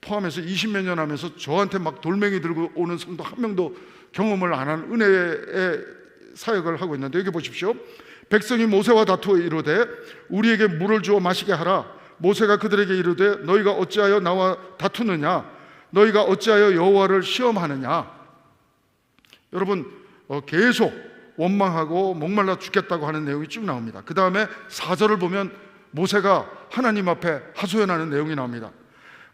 포함해서 20몇 년 하면서 저한테 막 돌멩이 들고 오는 성도 한 명도 경험을 안 한 은혜의 사역을 하고 있는데, 여기 보십시오. 백성이 모세와 다투어 이르되 우리에게 물을 주어 마시게 하라. 모세가 그들에게 이르되 너희가 어찌하여 나와 다투느냐? 너희가 어찌하여 여호와를 시험하느냐? 여러분, 계속 원망하고 목말라 죽겠다고 하는 내용이 쭉 나옵니다. 그 다음에 4절을 보면 모세가 하나님 앞에 하소연하는 내용이 나옵니다.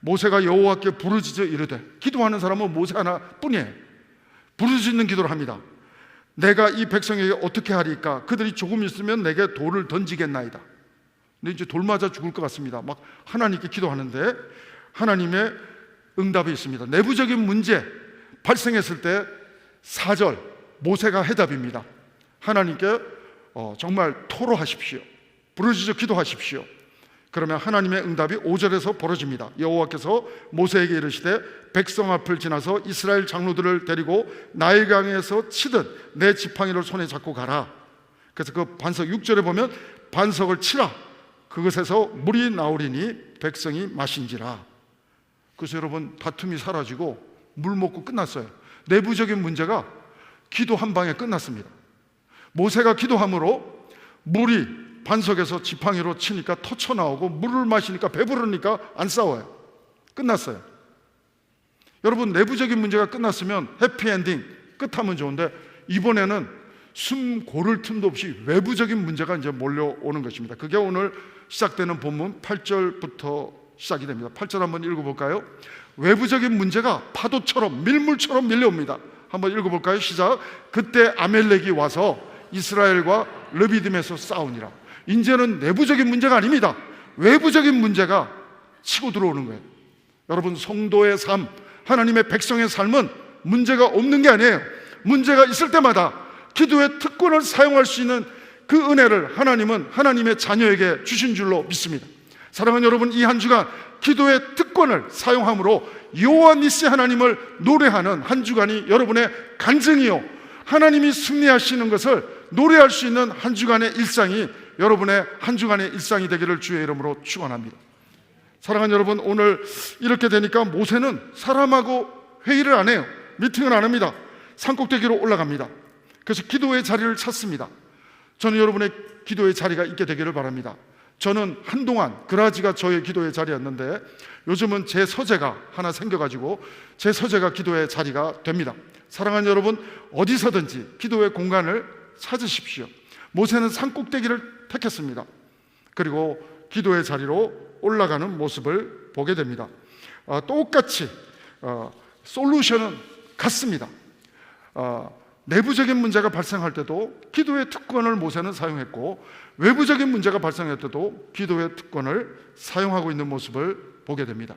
모세가 여호와께 부르짖어 이르되, 기도하는 사람은 모세 하나뿐이에요. 부르짖는 기도를 합니다. 내가 이 백성에게 어떻게 하리까? 그들이 조금 있으면 내게 돌을 던지겠나이다. 근데 이제 돌 맞아 죽을 것 같습니다. 막 하나님께 기도하는데 하나님의 응답이 있습니다. 내부적인 문제 발생했을 때 4절 모세가 해답입니다. 하나님께 정말 토로하십시오. 부르짖어 기도하십시오. 그러면 하나님의 응답이 5절에서 벌어집니다. 여호와께서 모세에게 이르시되 백성 앞을 지나서 이스라엘 장로들을 데리고 나일강에서 치듯 내 지팡이를 손에 잡고 가라. 그래서 그 반석 6절에 보면 반석을 치라. 그것에서 물이 나오리니 백성이 마신지라. 그래서 여러분, 다툼이 사라지고 물 먹고 끝났어요. 내부적인 문제가 기도 한 방에 끝났습니다. 모세가 기도함으로 물이 반석에서 지팡이로 치니까 터쳐 나오고, 물을 마시니까 배부르니까 안 싸워요. 끝났어요. 여러분, 내부적인 문제가 끝났으면 해피엔딩 끝하면 좋은데, 이번에는 숨 고를 틈도 없이 외부적인 문제가 이제 몰려오는 것입니다. 그게 오늘 시작되는 본문 8절부터 시작이 됩니다. 8절 한번 읽어볼까요? 외부적인 문제가 파도처럼 밀물처럼 밀려옵니다. 한번 읽어볼까요? 시작. 그때 아멜렉이 와서 이스라엘과 르비딤에서 싸우니라. 이제는 내부적인 문제가 아닙니다. 외부적인 문제가 치고 들어오는 거예요. 여러분, 성도의 삶, 하나님의 백성의 삶은 문제가 없는 게 아니에요. 문제가 있을 때마다 기도의 특권을 사용할 수 있는 그 은혜를 하나님은 하나님의 자녀에게 주신 줄로 믿습니다. 사랑하는 여러분, 이 한 주간 기도의 특권을 사용함으로 여호와 니시 하나님을 노래하는 한 주간이 여러분의 간증이요, 하나님이 승리하시는 것을 노래할 수 있는 한 주간의 일상이 여러분의 한 주간의 일상이 되기를 주의 이름으로 축원합니다. 사랑하는 여러분, 오늘 이렇게 되니까 모세는 사람하고 회의를 안 해요. 미팅을 안 합니다. 산꼭대기로 올라갑니다. 그래서 기도의 자리를 찾습니다. 저는 여러분의 기도의 자리가 있게 되기를 바랍니다. 저는 한동안 그라지가 저의 기도의 자리였는데 요즘은 제 서재가 하나 생겨가지고 제 서재가 기도의 자리가 됩니다. 사랑하는 여러분, 어디서든지 기도의 공간을 찾으십시오. 모세는 산꼭대기를 택했습니다. 그리고 기도의 자리로 올라가는 모습을 보게 됩니다. 똑같이 솔루션은 같습니다. 내부적인 문제가 발생할 때도 기도의 특권을 모세는 사용했고, 외부적인 문제가 발생할 때도 기도의 특권을 사용하고 있는 모습을 보게 됩니다.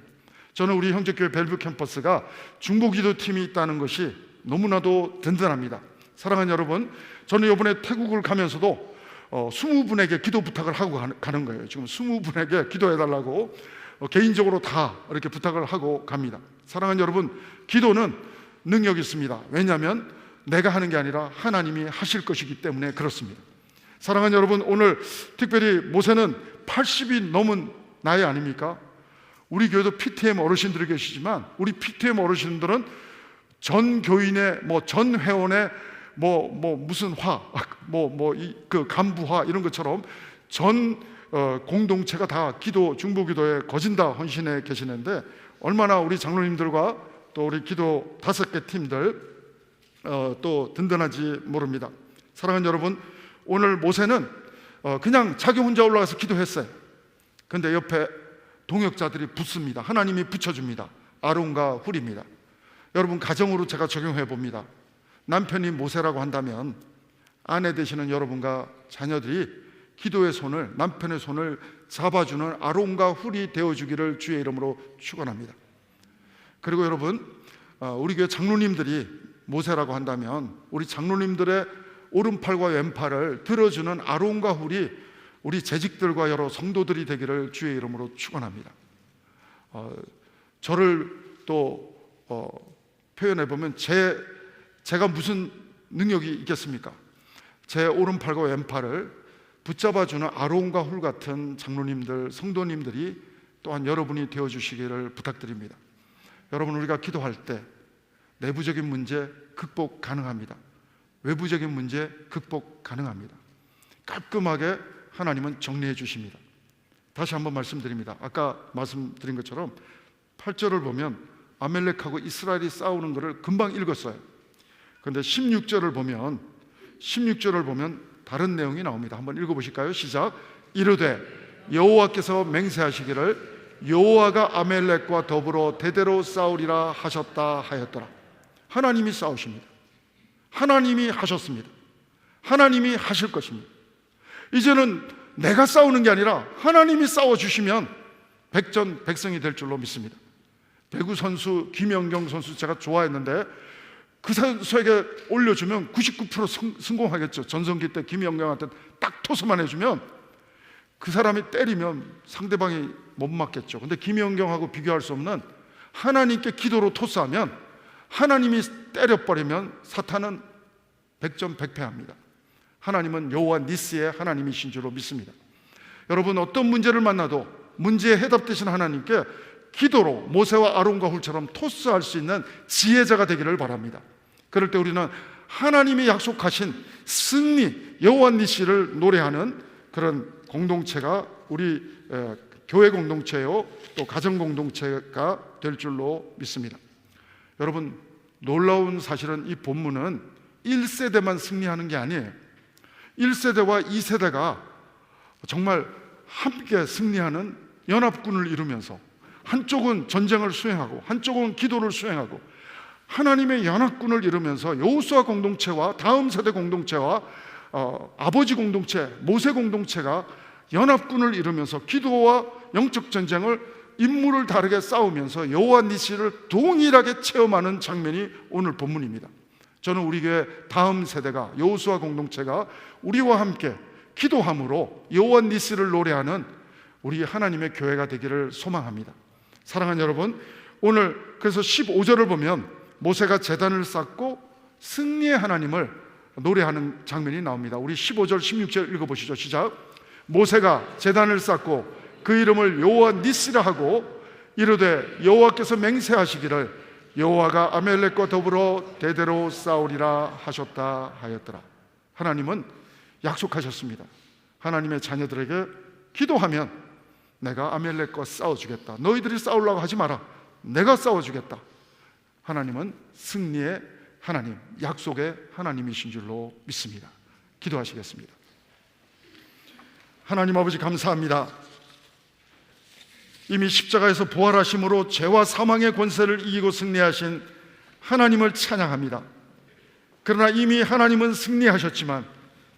저는 우리 형제교회 벨뷰 캠퍼스가 중보기도팀이 있다는 것이 너무나도 든든합니다. 사랑하는 여러분, 저는 이번에 태국을 가면서도 20분에게 기도 부탁을 하고 가는 거예요. 지금 20분에게 기도해달라고 개인적으로 다 이렇게 부탁을 하고 갑니다. 사랑하는 여러분, 기도는 능력이 있습니다. 왜냐하면 내가 하는 게 아니라 하나님이 하실 것이기 때문에 그렇습니다. 사랑하는 여러분, 오늘 특별히 모세는 80이 넘은 나이 아닙니까? 우리 교회도 PTM 어르신들이 계시지만 우리 PTM 어르신들은 전 교인의 전 회원의 무슨 그 간부화 이런 것처럼 전 공동체가 다 기도, 중보기도에 거진다 헌신해 계시는데, 얼마나 우리 장로님들과 또 우리 기도 5개 팀들 또 든든한지 모릅니다. 사랑하는 여러분, 오늘 모세는 그냥 자기 혼자 올라가서 기도했어요. 근데 옆에 동역자들이 붙습니다. 하나님이 붙여줍니다. 아론과 훌입니다. 여러분, 가정으로 제가 적용해 봅니다. 남편이 모세라고 한다면 아내 되시는 여러분과 자녀들이 기도의 손을, 남편의 손을 잡아주는 아론과 훌이 되어주기를 주의 이름으로 축원합니다. 그리고 여러분, 우리 교회 장로님들이 모세라고 한다면 우리 장로님들의 오른팔과 왼팔을 들어주는 아론과 훌이 우리 재직들과 여러 성도들이 되기를 주의 이름으로 축원합니다. 저를 또 표현해 보면 제가 무슨 능력이 있겠습니까? 제 오른팔과 왼팔을 붙잡아주는 아론과 훌 같은 장로님들, 성도님들이 또한 여러분이 되어주시기를 부탁드립니다. 여러분, 우리가 기도할 때 내부적인 문제 극복 가능합니다. 외부적인 문제 극복 가능합니다. 깔끔하게 하나님은 정리해 주십니다. 다시 한번 말씀드립니다. 아까 말씀드린 것처럼 8절을 보면 아멜렉하고 이스라엘이 싸우는 것을 금방 읽었어요. 그런데 16절을 보면 다른 내용이 나옵니다. 한번 읽어보실까요? 시작. 이르되 여호와께서 맹세하시기를 여호와가 아멜렉과 더불어 대대로 싸우리라 하셨다 하였더라. 하나님이 싸우십니다. 하나님이 하셨습니다. 하나님이 하실 것입니다. 이제는 내가 싸우는 게 아니라 하나님이 싸워주시면 백전백승이 될 줄로 믿습니다. 배구 선수 김연경 선수 제가 좋아했는데 그 선수에게 올려주면 99% 성공하겠죠. 전성기 때 김연경한테 딱 토스만 해주면 그 사람이 때리면 상대방이 못 맞겠죠. 근데 김연경하고 비교할 수 없는 하나님께 기도로 토스하면 하나님이 때려버리면 사탄은 백전백패합니다. 하나님은 여호와 니스의 하나님이신 줄로 믿습니다. 여러분, 어떤 문제를 만나도 문제에 해답되신 하나님께 기도로 모세와 아론과 훌처럼 토스할 수 있는 지혜자가 되기를 바랍니다. 그럴 때 우리는 하나님이 약속하신 승리, 여호와 니시를 노래하는 그런 공동체가 우리 교회 공동체요, 또 가정 공동체가 될 줄로 믿습니다. 여러분, 놀라운 사실은 이 본문은 1세대만 승리하는 게 아니에요. 1세대와 2세대가 정말 함께 승리하는 연합군을 이루면서 한쪽은 전쟁을 수행하고 한쪽은 기도를 수행하고 하나님의 연합군을 이루면서 여호수아 공동체와 다음 세대 공동체와 아버지 공동체, 모세 공동체가 연합군을 이루면서 기도와 영적 전쟁을 임무를 다르게 싸우면서 여호와 니시를 동일하게 체험하는 장면이 오늘 본문입니다. 저는 우리 교회 다음 세대가, 여호수아 공동체가 우리와 함께 기도함으로 여호와 니시를 노래하는 우리 하나님의 교회가 되기를 소망합니다. 사랑하는 여러분, 오늘 그래서 15절을 보면 모세가 제단을 쌓고 승리의 하나님을 노래하는 장면이 나옵니다. 우리 15절 16절 읽어보시죠. 시작. 모세가 제단을 쌓고 그 이름을 여호와 니시라 하고 이르되 여호와께서 맹세하시기를 여호와가 아멜렉과 더불어 대대로 싸우리라 하셨다 하였더라. 하나님은 약속하셨습니다. 하나님의 자녀들에게 기도하면 내가 아멜렉과 싸워주겠다. 너희들이 싸우려고 하지 마라. 내가 싸워주겠다. 하나님은 승리의 하나님, 약속의 하나님이신 줄로 믿습니다. 기도하시겠습니다. 하나님 아버지, 감사합니다. 이미 십자가에서 부활하심으로 죄와 사망의 권세를 이기고 승리하신 하나님을 찬양합니다. 그러나 이미 하나님은 승리하셨지만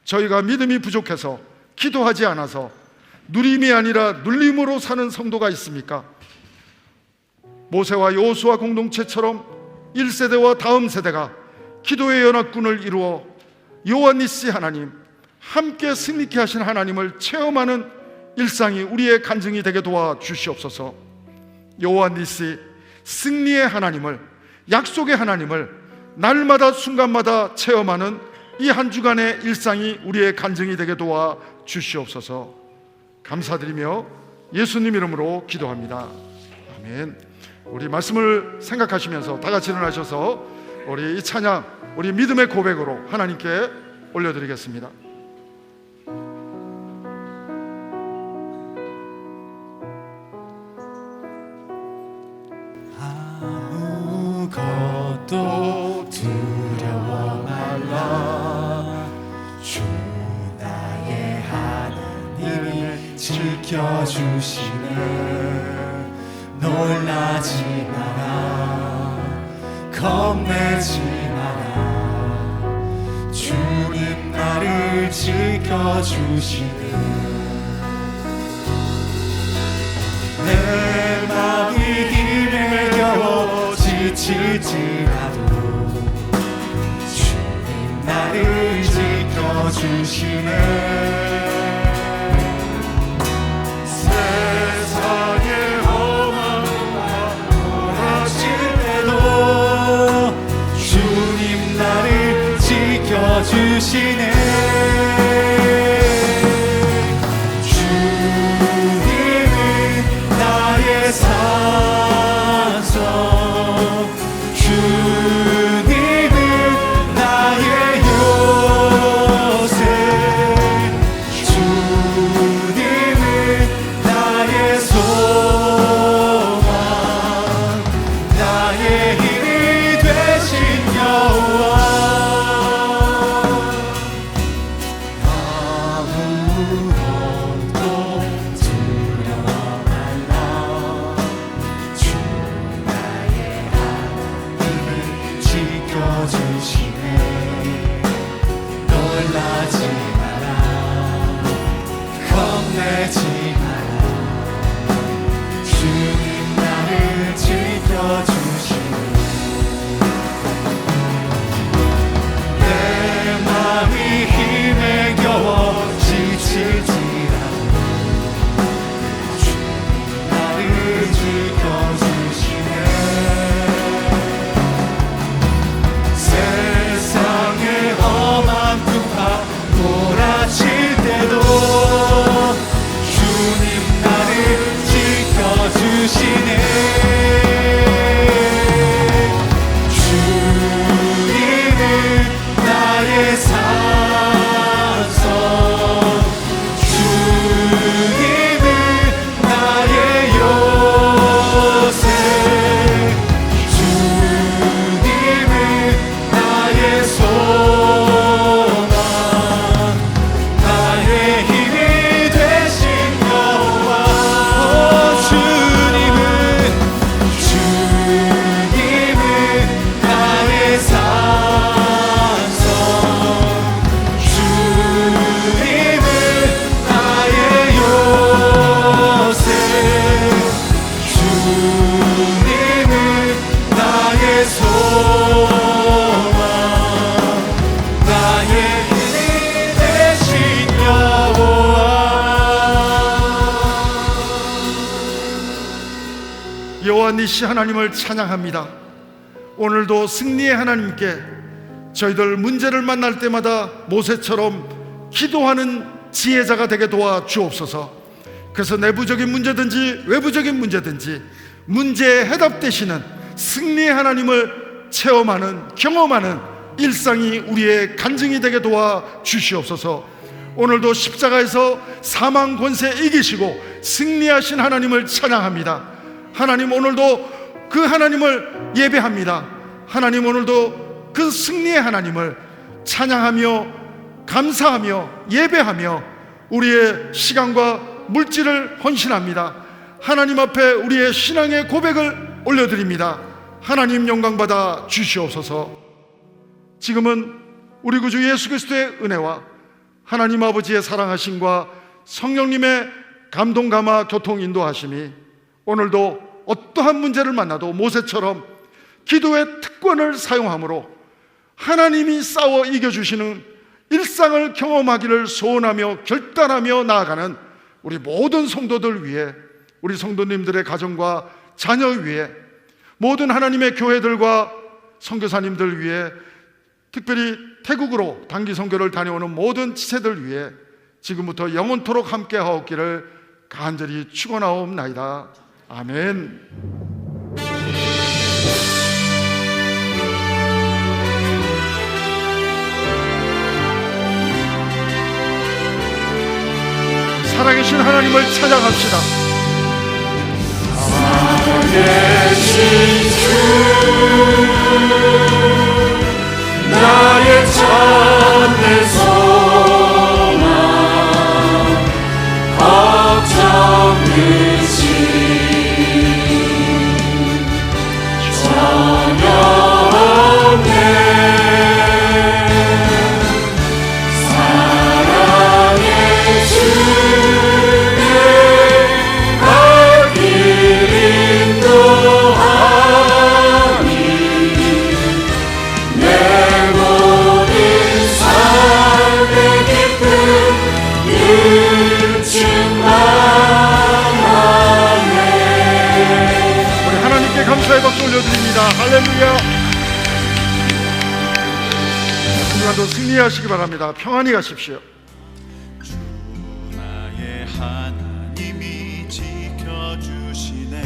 저희가 믿음이 부족해서 기도하지 않아서 누림이 아니라 눌림으로 사는 성도가 있습니까? 모세와 여호수아 공동체처럼 1세대와 다음 세대가 기도의 연합군을 이루어 여호와 니시 하나님, 함께 승리케 하신 하나님을 체험하는 일상이 우리의 간증이 되게 도와주시옵소서. 여호와 니시, 승리의 하나님을, 약속의 하나님을 날마다 순간마다 체험하는 이 한 주간의 일상이 우리의 간증이 되게 도와주시옵소서. 감사드리며 예수님 이름으로 기도합니다. 아멘. 우리 말씀을 생각하시면서 다 같이 일어나셔서 우리 이 찬양, 우리 믿음의 고백으로 하나님께 올려드리겠습니다. 아무것도 두려워 말라. 주 나의 하나님이 지켜주시네. 놀라지 마라, 겁내지 마라. 주님 나를 지켜주시네. 내 마음이 힘에 겨워 지칠지라도 주님 나를 지켜 지켜주시네. 세상의 험함과 몰아칠 때도 주님 나를 지켜주시네. 주님은 나의 산성, 주님은 나의 요새, 주님은 나의 소망, 나의 힘이 되신 여호와. 아무것도 두려워 말라. 주 나의 하나님을 지켜주시네. 놀라지 마라, 겁내지 마라. 주님 나를 지켜주시네. 내 마음이 힘에 겨워 지치지라도 주님 나를 지켜주시네. 세상의 험한 풍파 몰아칠 때도 주님 나를 지켜주시네. 주님은 나의 산성, 주님은 나의 요새, 주님은 나의 소망, 나의 힘이 되신 여호와. 주님은 나의 산성, 주님은 나의 요새, 주님은 나의 소망, 나의 힘이 되신 여호와. 여호와니시 하나님을 찬양합니다. 오늘도 승리의 하나님께 저희들 문제를 만날 때마다 모세처럼 기도하는 지혜자가 되게 도와 주옵소서. 그래서 내부적인 문제든지 외부적인 문제든지 문제에 해답되시는 승리의 하나님을 체험하는, 경험하는 일상이 우리의 간증이 되게 도와 주시옵소서. 오늘도 십자가에서 사망 권세 이기시고 승리하신 하나님을 찬양합니다. 하나님, 오늘도 그 하나님을 예배합니다. 하나님, 오늘도 그 승리의 하나님을 찬양하며 감사하며 예배하며 우리의 시간과 물질을 헌신합니다. 하나님 앞에 우리의 신앙의 고백을 올려드립니다. 하나님 영광받아 주시옵소서. 지금은 우리 구주 예수 그리스도의 은혜와 하나님 아버지의 사랑하심과 성령님의 감동 감화 교통 인도하심이 오늘도 어떠한 문제를 만나도 모세처럼 기도의 특권을 사용함으로 하나님이 싸워 이겨주시는 일상을 경험하기를 소원하며 결단하며 나아가는 우리 모든 성도들 위해, 우리 성도님들의 가정과 자녀 위해, 모든 하나님의 교회들과 선교사님들 위해, 특별히 태국으로 단기 선교를 다녀오는 모든 지체들 위해 지금부터 영원토록 함께 하옵기를 간절히 축원하옵나이다. 아멘. 살아계신 하나님을 찬양합시다. 살아계신 주, 나의 참된 소망, 걱정 되신 전혀 없네. 사랑의 주내 갈 길 인도하니 편히 하시기 바랍니다. 평안히 가십시오. 나의 하나님이 지켜주시네.